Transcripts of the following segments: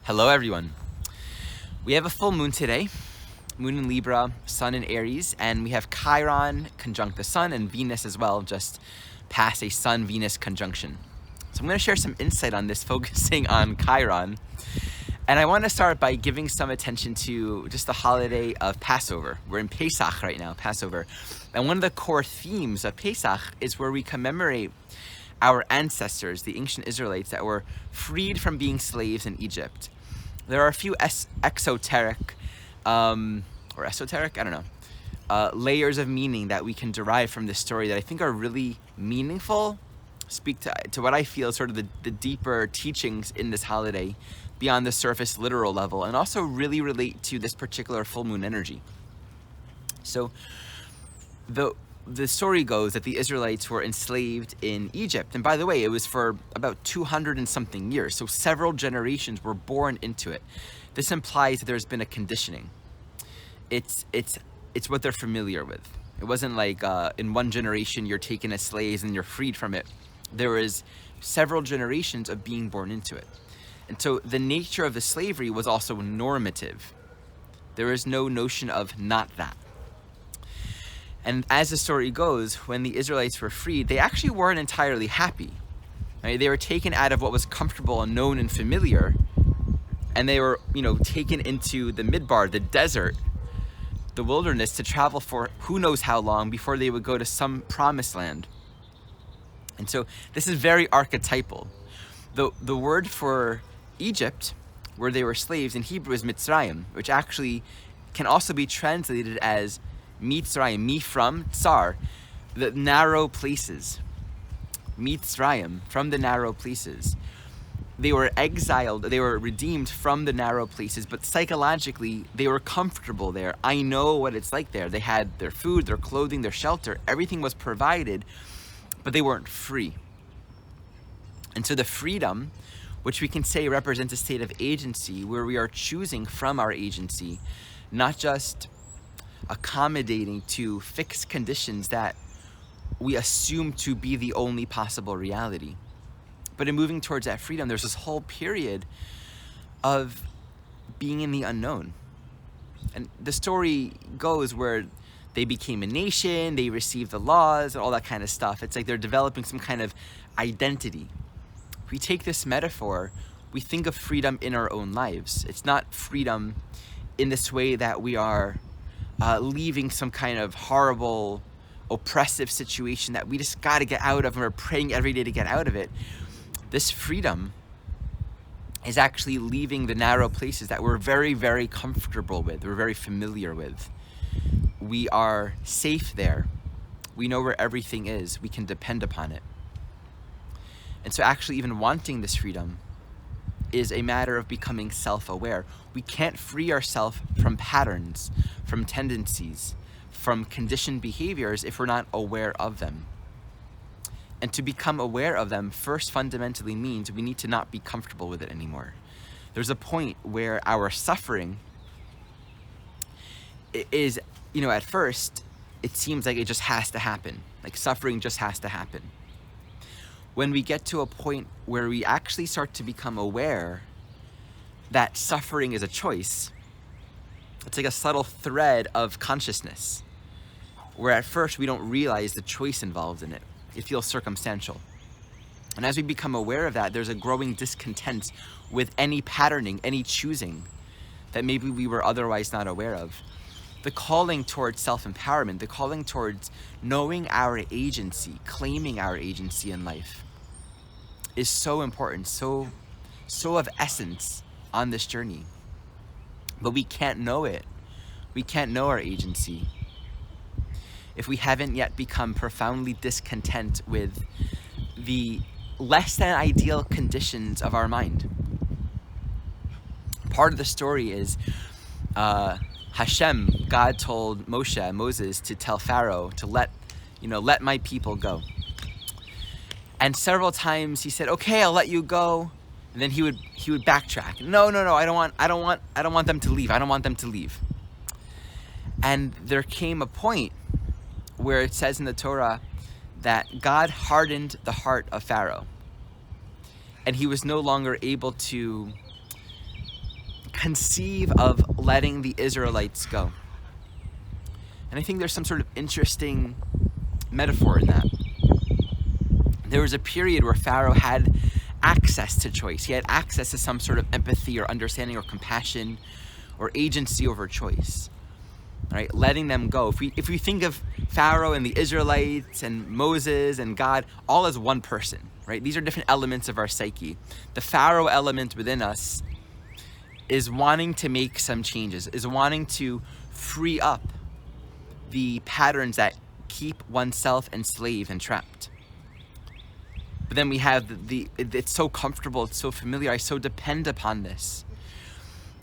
Hello everyone. We have a full moon today, moon in Libra, sun in Aries, and we have Chiron conjunct the sun and Venus as well, just past a sun-Venus conjunction. So I'm going to share some insight on this, focusing on Chiron. And I want to start by giving some attention to just the holiday of Passover. We're in Pesach right now, Passover. And one of the core themes of Pesach is where we commemorate our ancestors, the ancient Israelites that were freed from being slaves in Egypt. There are a few exoteric, or esoteric, I don't know, layers of meaning that we can derive from this story that I think are really meaningful, speak to what I feel sort of the deeper teachings in this holiday beyond the surface literal level, and also really relate to this particular full moon energy. So the story goes that the Israelites were enslaved in Egypt. And by the way, it was for about 200 and something years. So several generations were born into it. This implies that there's been a conditioning. It's what they're familiar with. It wasn't like in one generation you're taken as slaves and you're freed from it. There was several generations of being born into it. And so the nature of the slavery was also normative. There is no notion of not that. And as the story goes, when the Israelites were freed, they actually weren't entirely happy. Right? They were taken out of what was comfortable and known and familiar, and they were, taken into the midbar, the desert, the wilderness, to travel for who knows how long before they would go to some promised land. And so this is very archetypal. The word for Egypt, where they were slaves in Hebrew, is Mitzrayim, which actually can also be translated as Mitzrayim, mi from, tsar, the narrow places. Mitzrayim, from the narrow places. They were exiled, they were redeemed from the narrow places, but psychologically, they were comfortable there. I know what it's like there. They had their food, their clothing, their shelter, everything was provided, but they weren't free. And so the freedom, which we can say represents a state of agency, where we are choosing from our agency, not just accommodating to fixed conditions that we assume to be the only possible reality. But in moving towards that freedom, there's this whole period of being in the unknown. And the story goes where they became a nation, they received the laws and all that kind of stuff. It's like they're developing some kind of identity. If we take this metaphor, we think of freedom in our own lives. It's not freedom in this way that we are leaving some kind of horrible, oppressive situation that we just got to get out of, and we're praying every day to get out of it. This freedom is actually leaving the narrow places that we're very, very comfortable with, we're very familiar with. We are safe there. We know where everything is. We can depend upon it. And so actually even wanting this freedom is a matter of becoming self-aware. We can't free ourselves from patterns, from tendencies, from conditioned behaviors if we're not aware of them. And to become aware of them first fundamentally means we need to not be comfortable with it anymore. There's a point where our suffering is, at first, it seems like it just has to happen. Like suffering just has to happen. When we get to a point where we actually start to become aware that suffering is a choice, it's like a subtle thread of consciousness, where at first we don't realize the choice involved in it. It feels circumstantial. And as we become aware of that, there's a growing discontent with any patterning, any choosing that maybe we were otherwise not aware of. The calling towards self-empowerment, the calling towards knowing our agency, claiming our agency in life, is so important, so of essence on this journey. But we can't know it. We can't know our agency if we haven't yet become profoundly discontent with the less than ideal conditions of our mind. Part of the story is Hashem, God told Moses to tell Pharaoh to let my people go. And several times he said, okay, I'll let you go. And then he would backtrack. No, I don't want them to leave. I don't want them to leave. And there came a point where it says in the Torah that God hardened the heart of Pharaoh. And he was no longer able to conceive of letting the Israelites go. And I think there's some sort of interesting metaphor in that. There was a period where Pharaoh had access to choice. He had access to some sort of empathy or understanding or compassion or agency over choice. Right? Letting them go. If we think of Pharaoh and the Israelites and Moses and God all as one person, right? These are different elements of our psyche. The Pharaoh element within us is wanting to make some changes, is wanting to free up the patterns that keep oneself enslaved and trapped. But then we have it's so comfortable, it's so familiar, I so depend upon this.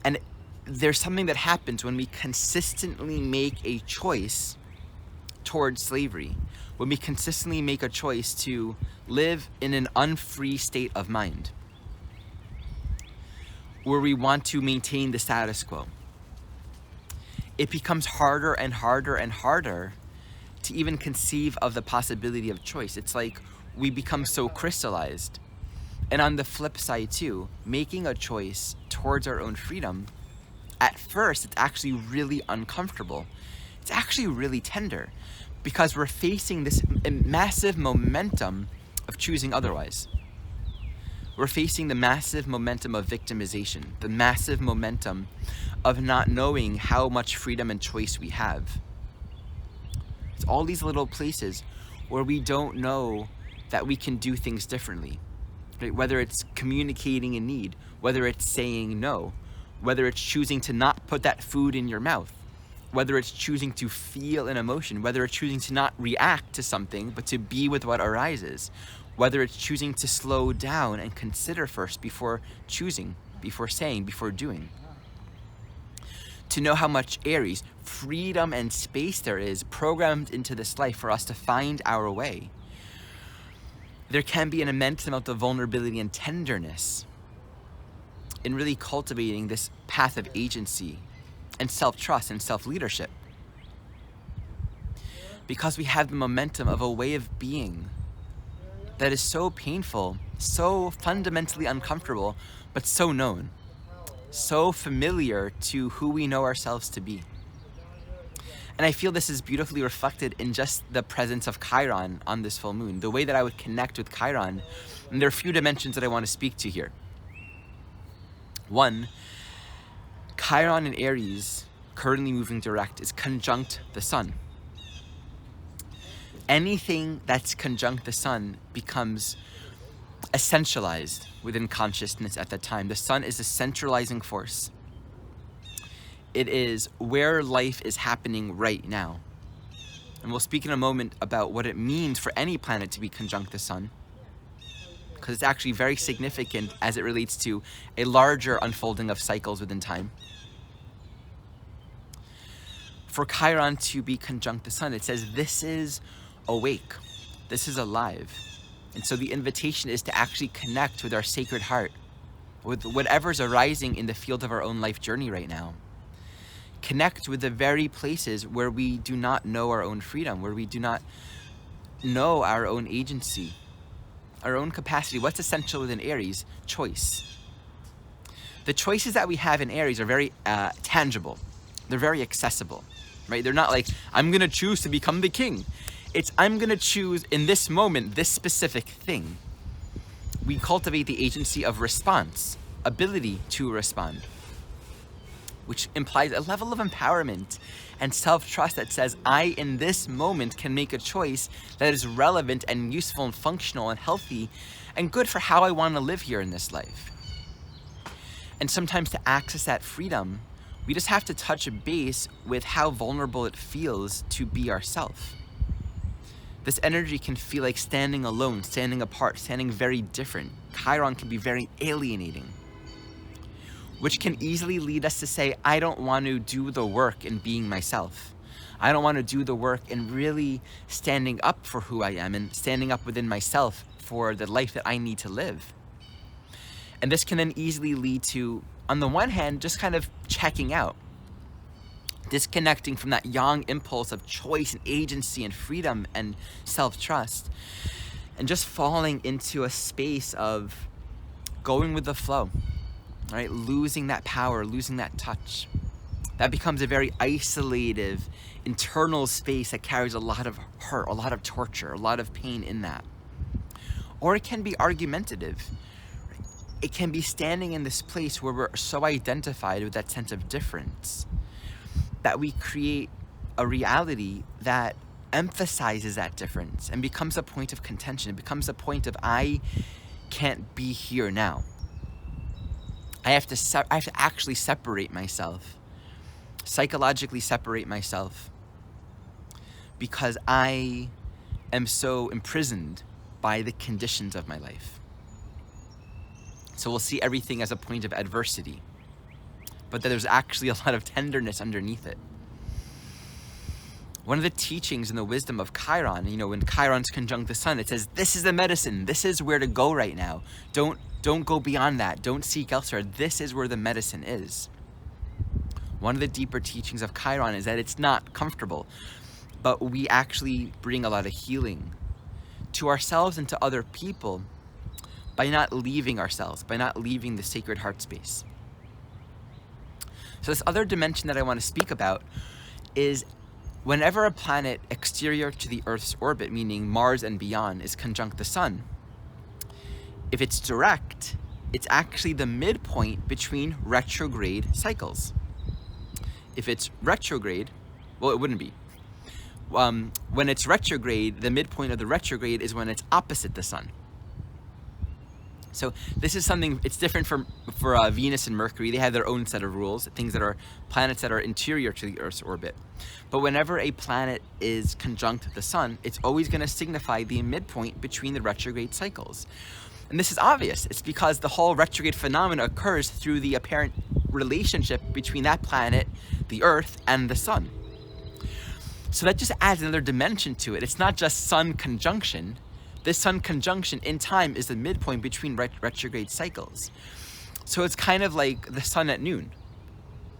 And there's something that happens when we consistently make a choice towards slavery, when we consistently make a choice to live in an unfree state of mind, where we want to maintain the status quo. It becomes harder and harder and harder to even conceive of the possibility of choice. It's like we become so crystallized. And on the flip side too, making a choice towards our own freedom, at first it's actually really uncomfortable. It's actually really tender, because we're facing this massive momentum of choosing otherwise. We're facing the massive momentum of victimization, the massive momentum of not knowing how much freedom and choice we have. It's all these little places where we don't know that we can do things differently, right? Whether it's communicating a need, whether it's saying no, whether it's choosing to not put that food in your mouth, whether it's choosing to feel an emotion, whether it's choosing to not react to something, but to be with what arises, whether it's choosing to slow down and consider first before choosing, before saying, before doing. To know how much Aries, freedom and space there is programmed into this life for us to find our way. There can be an immense amount of vulnerability and tenderness in really cultivating this path of agency and self-trust and self-leadership, because we have the momentum of a way of being that is so painful, so fundamentally uncomfortable, but so known, so familiar to who we know ourselves to be. And I feel this is beautifully reflected in just the presence of Chiron on this full moon, the way that I would connect with Chiron. And there are a few dimensions that I want to speak to here. One, Chiron in Aries, currently moving direct, is conjunct the sun. Anything that's conjunct the sun becomes essentialized within consciousness at that time. The sun is a centralizing force. It is where life is happening right now. And we'll speak in a moment about what it means for any planet to be conjunct the sun, because it's actually very significant as it relates to a larger unfolding of cycles within time. For Chiron to be conjunct the sun, it says this is awake, this is alive. And so the invitation is to actually connect with our sacred heart, with whatever's arising in the field of our own life journey right now. Connect with the very places where we do not know our own freedom, where we do not know our own agency, our own capacity. What's essential within Aries? Choice. The choices that we have in Aries are very tangible. They're very accessible, right? They're not like, I'm gonna choose to become the king. It's, I'm gonna choose in this moment, this specific thing. We cultivate the agency of response, ability to respond, which implies a level of empowerment and self-trust that says, I, in this moment, can make a choice that is relevant and useful and functional and healthy and good for how I want to live here in this life. And sometimes to access that freedom, we just have to touch base with how vulnerable it feels to be ourselves. This energy can feel like standing alone, standing apart, standing very different. Chiron can be very alienating, which can easily lead us to say, I don't want to do the work in being myself. I don't want to do the work in really standing up for who I am and standing up within myself for the life that I need to live. And this can then easily lead to, on the one hand, just kind of checking out, disconnecting from that yang impulse of choice and agency and freedom and self-trust, and just falling into a space of going with the flow, right? Losing that power, losing that touch. That becomes a very isolated, internal space that carries a lot of hurt, a lot of torture, a lot of pain in that. Or it can be argumentative. It can be standing in this place where we're so identified with that sense of difference that we create a reality that emphasizes that difference and becomes a point of contention. It becomes a point of, I can't be here now. I have to actually separate myself, psychologically separate myself, because I am so imprisoned by the conditions of my life. So we'll see everything as a point of adversity, but that there's actually a lot of tenderness underneath it. One of the teachings in the wisdom of Chiron, when Chiron's conjunct the sun, it says, this is the medicine. This is where to go right now. Don't go beyond that. Don't seek elsewhere. This is where the medicine is. One of the deeper teachings of Chiron is that it's not comfortable, but we actually bring a lot of healing to ourselves and to other people by not leaving ourselves, by not leaving the sacred heart space. So this other dimension that I want to speak about is whenever a planet exterior to the Earth's orbit, meaning Mars and beyond, is conjunct the sun, if it's direct, it's actually the midpoint between retrograde cycles. If it's retrograde, well, it wouldn't be. When it's retrograde, the midpoint of the retrograde is when it's opposite the sun. So this is something, it's different for Venus and Mercury. They have their own set of rules, planets that are interior to the Earth's orbit. But whenever a planet is conjunct the sun, it's always going to signify the midpoint between the retrograde cycles. And this is obvious. It's because the whole retrograde phenomena occurs through the apparent relationship between that planet, the Earth, and the sun. So that just adds another dimension to it. It's not just sun conjunction. This sun conjunction in time is the midpoint between retrograde cycles. So it's kind of like the sun at noon,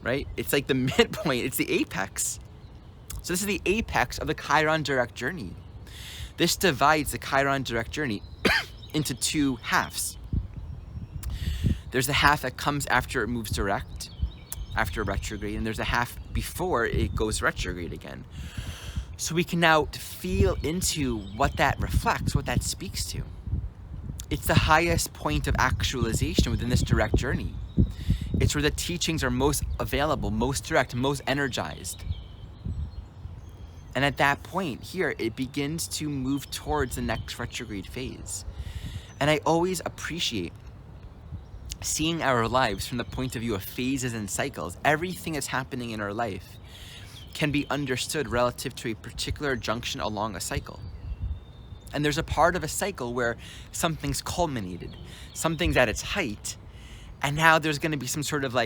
right? It's like the midpoint, it's the apex. So this is the apex of the Chiron direct journey. This divides the Chiron direct journey into two halves. There's the half that comes after it moves direct, after retrograde, and there's a half before it goes retrograde again. So we can now feel into what that reflects, what that speaks to. It's the highest point of actualization within this direct journey. It's where the teachings are most available, most direct, most energized. And at that point here, it begins to move towards the next retrograde phase. And I always appreciate seeing our lives from the point of view of phases and cycles. Everything that's happening in our life can be understood relative to a particular junction along a cycle. And there's a part of a cycle where something's culminated, something's at its height, and now there's going to be some sort of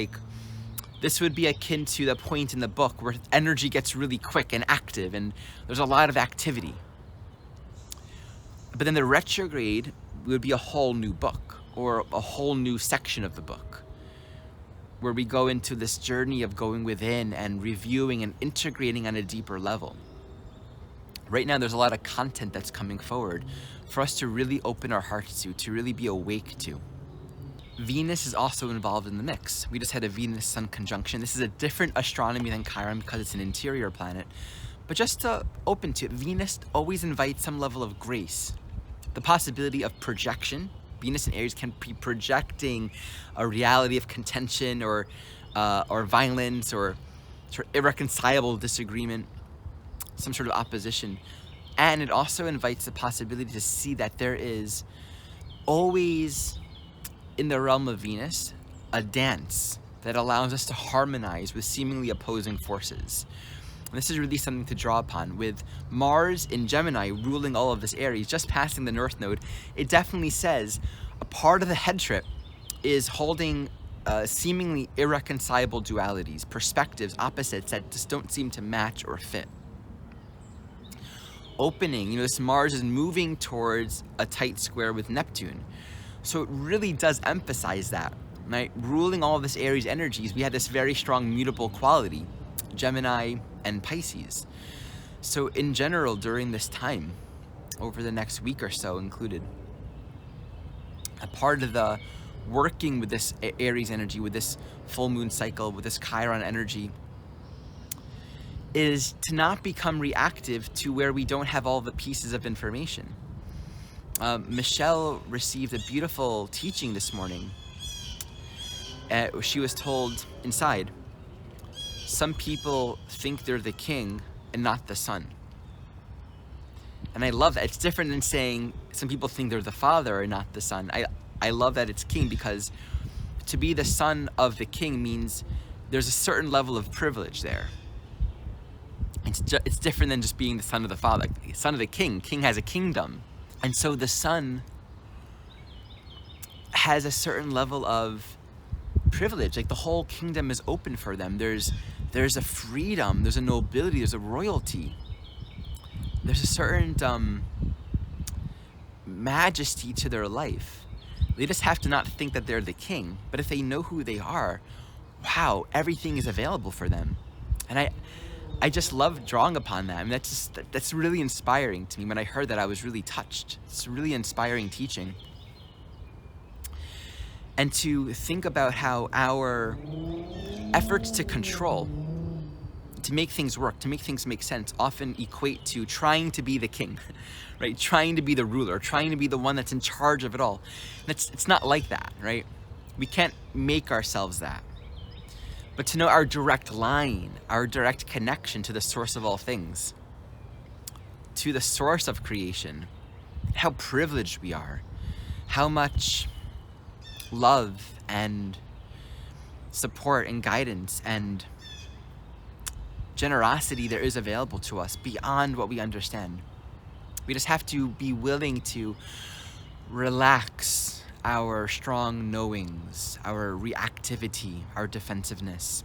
this would be akin to the point in the book where energy gets really quick and active and there's a lot of activity. But then the retrograde would be a whole new book or a whole new section of the book, where we go into this journey of going within and reviewing and integrating on a deeper level. Right now, there's a lot of content that's coming forward for us to really open our hearts to really be awake to. Venus is also involved in the mix. We just had a Venus-Sun conjunction. This is a different astronomy than Chiron because it's an interior planet. But just to open to it, Venus always invites some level of grace. The possibility of projection. Venus and Aries can be projecting a reality of contention or violence or sort of irreconcilable disagreement, some sort of opposition. And it also invites the possibility to see that there is always, in the realm of Venus, a dance that allows us to harmonize with seemingly opposing forces. And this is really something to draw upon. With Mars in Gemini ruling all of this Aries, just passing the North Node, it definitely says a part of the head trip is holding seemingly irreconcilable dualities, perspectives, opposites that just don't seem to match or fit. Opening, this Mars is moving towards a tight square with Neptune. So it really does emphasize that, right? Ruling all of this Aries energies, we have this very strong mutable quality, Gemini and Pisces. So in general, during this time, over the next week or so included, a part of the working with this Aries energy, with this full moon cycle, with this Chiron energy, is to not become reactive to where we don't have all the pieces of information. Michelle received a beautiful teaching this morning. She was told inside, some people think they're the king and not the sun. And I love that. It's different than saying some people think they're the father and not the son. I love that it's king, because to be the son of the king means there's a certain level of privilege there. It's different than just being the son of the father. Son of the king. King has a kingdom. And so the son has a certain level of privilege. Like, the whole kingdom is open for them. There's a freedom, there's a nobility, there's a royalty. There's a certain majesty to their life. They just have to not think that they're the king, but if they know who they are, wow, everything is available for them. And I just love drawing upon that. I mean, that's really inspiring to me. When I heard that, I was really touched. It's a really inspiring teaching. And to think about how our efforts to control, to make things work, to make things make sense, often equate to trying to be the king, right? Trying to be the ruler, trying to be the one that's in charge of it all. And it's not like that, right? We can't make ourselves that. But to know our direct line, our direct connection to the source of all things, to the source of creation, how privileged we are, how much love and support and guidance and generosity there is available to us beyond what we understand. We just have to be willing to relax our strong knowings, our reactivity, our defensiveness.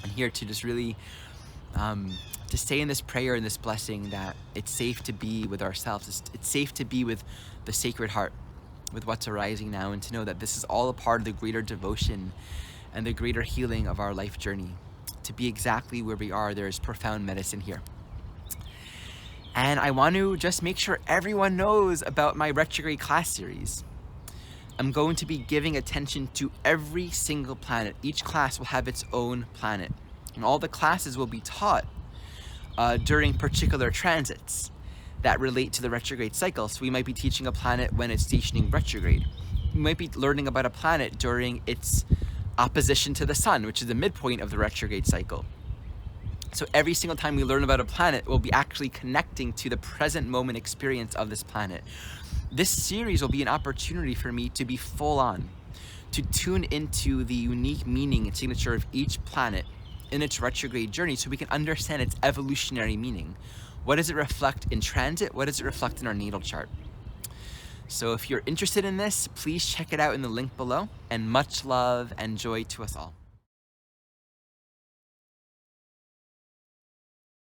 And here to just really to stay in this prayer and this blessing that it's safe to be with ourselves. It's safe to be with the Sacred Heart, with what's arising now, and to know that this is all a part of the greater devotion and the greater healing of our life journey. To be exactly where we are, there is profound medicine here. And I want to just make sure everyone knows about my retrograde class series. I'm going to be giving attention to every single planet. Each class will have its own planet. And all the classes will be taught during particular transits that relate to the retrograde cycle. So we might be teaching a planet when it's stationing retrograde. We might be learning about a planet during its opposition to the sun, which is the midpoint of the retrograde cycle. So every single time we learn about a planet, we'll be actually connecting to the present moment experience of this planet. This series will be an opportunity for me to be full on, to tune into the unique meaning and signature of each planet in its retrograde journey, so we can understand its evolutionary meaning. What does it reflect in transit? What does it reflect in our natal chart? So if you're interested in this, please check it out in the link below, and much love and joy to us all.